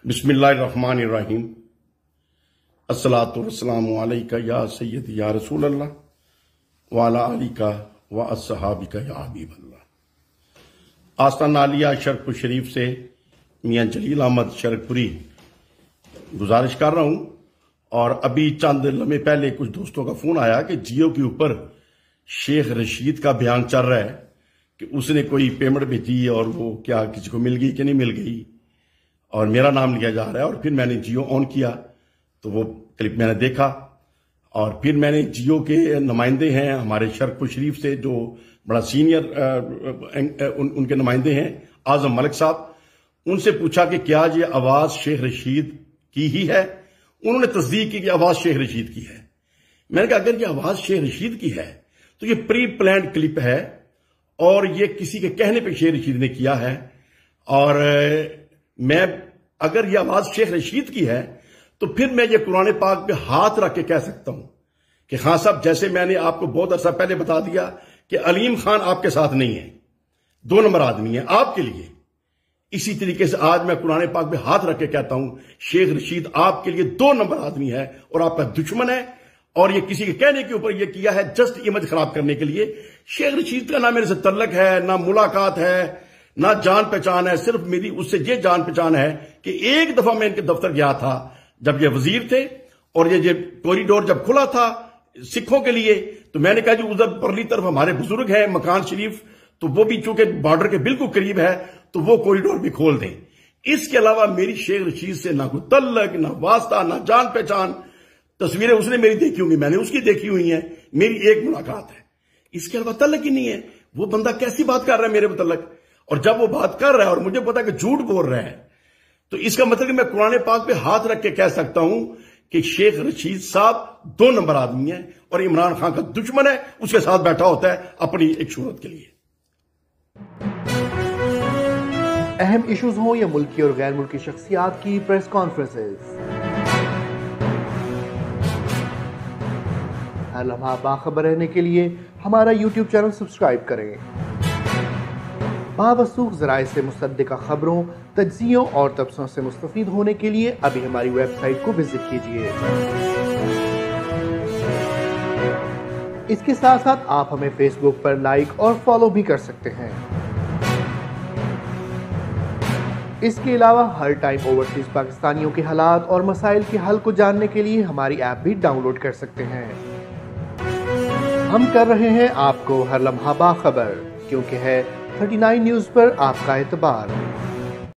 बिस्मिल्लाहिर्रहमानिर्रहीम। अस्सलातु वस्सलामु अलैका या सय्यदी या रसूल अल्लाह व अला आलिका व अस्सहाबिका या हबीब अल्लाह। आस्ताना आलिया शरकपुर शरीफ से मियाँ जलील अहमद शरकपुरी गुजारिश कर रहा हूँ। और अभी चंद लम्हे पहले कुछ दोस्तों का फोन आया कि जियो के ऊपर शेख रशीद का बयान चल रहा है कि उसने कोई पेमेंट भेजी और वो क्या किसी को मिल गई कि नहीं मिल गई, और मेरा नाम लिया जा रहा है। और फिर मैंने जियो ऑन किया तो वो क्लिप मैंने देखा, और फिर मैंने जियो के नुमाइंदे हैं हमारे शरकपुर शरीफ से जो बड़ा सीनियर उनके नुमाइंदे हैं आजम मलिक साहब, उनसे पूछा कि क्या ये आवाज शेख रशीद की ही है। उन्होंने तस्दीक की कि आवाज शेख रशीद की है। मैंने कहा अगर ये आवाज शेख रशीद की है तो ये प्री प्लान्ड क्लिप है और ये किसी के कहने पे शेख रशीद ने किया है। और मैं अगर ये आवाज शेख रशीद की है तो फिर मैं ये कुरान पाक पे हाथ रख के कह सकता हूं कि खान साहब, जैसे मैंने आपको बहुत अरसा पहले बता दिया कि अलीम खान आपके साथ नहीं है, 2 नंबर आदमी है आपके लिए, इसी तरीके से आज मैं कुरान पाक पे हाथ रख के कहता हूं शेख रशीद आपके लिए 2 नंबर आदमी है और आपका दुश्मन है। और ये किसी के कहने के ऊपर ये किया है जस्ट इमेज खराब करने के लिए। शेख रशीद का ना मेरे से तल्लक है, ना मुलाकात है, ना जान पहचान है। सिर्फ मेरी उससे ये जान पहचान है कि एक दफा मैं इनके दफ्तर गया था जब ये वजीर थे और ये कॉरिडोर जब खुला था सिखों के लिए, तो मैंने कहा जी उधर परली तरफ हमारे बुजुर्ग हैं मकान शरीफ, तो वो भी चूंकि बॉर्डर के बिल्कुल करीब है तो वो कॉरिडोर भी खोल दें। इसके अलावा मेरी शेख रशीद से ना कोई तल्लक, ना वास्ता, ना जान पहचान। तस्वीरें उसने मेरी देखी होंगी, मैंने उसकी देखी हुई है, मेरी एक मुलाकात है, इसके अलावा तल्लक ही नहीं है। वो बंदा कैसी बात कर रहा है मेरे मुतल्लक, और जब वो बात कर रहा है और मुझे पता है कि झूठ बोल रहा है, तो इसका मतलब कि मैं कुरान पाक पे हाथ रख के कह सकता हूं कि शेख रशीद साहब 2 नंबर आदमी है और इमरान खान का दुश्मन है, उसके साथ बैठा होता है अपनी एक शोहरत के लिए। अहम इश्यूज हो या मुल्की और गैर मुल्की शख्सियात की प्रेस कॉन्फ्रेंसेस, हर लम्हा बाखबर रहने के लिए हमारा यूट्यूब चैनल सब्सक्राइब करें। बावसूख ज़राए से मुसद्दिक़ा खबरों, तज्ज़ियों और तबसरों से मुस्तफ़ीद होने के लिए अभी हमारी वेबसाइट को विजिट कीजिए। इसके साथ साथ आप हमें फेसबुक पर लाइक और फॉलो भी कर सकते हैं। इसके अलावा हर टाइम ओवरसीज पाकिस्तानियों के हालात और मसाइल के हल को जानने के लिए हमारी ऐप भी डाउनलोड कर सकते हैं। हम कर रहे हैं आपको हर लम्हा बाखबर, क्योंकि है 39 न्यूज़ पर आपका एतबार।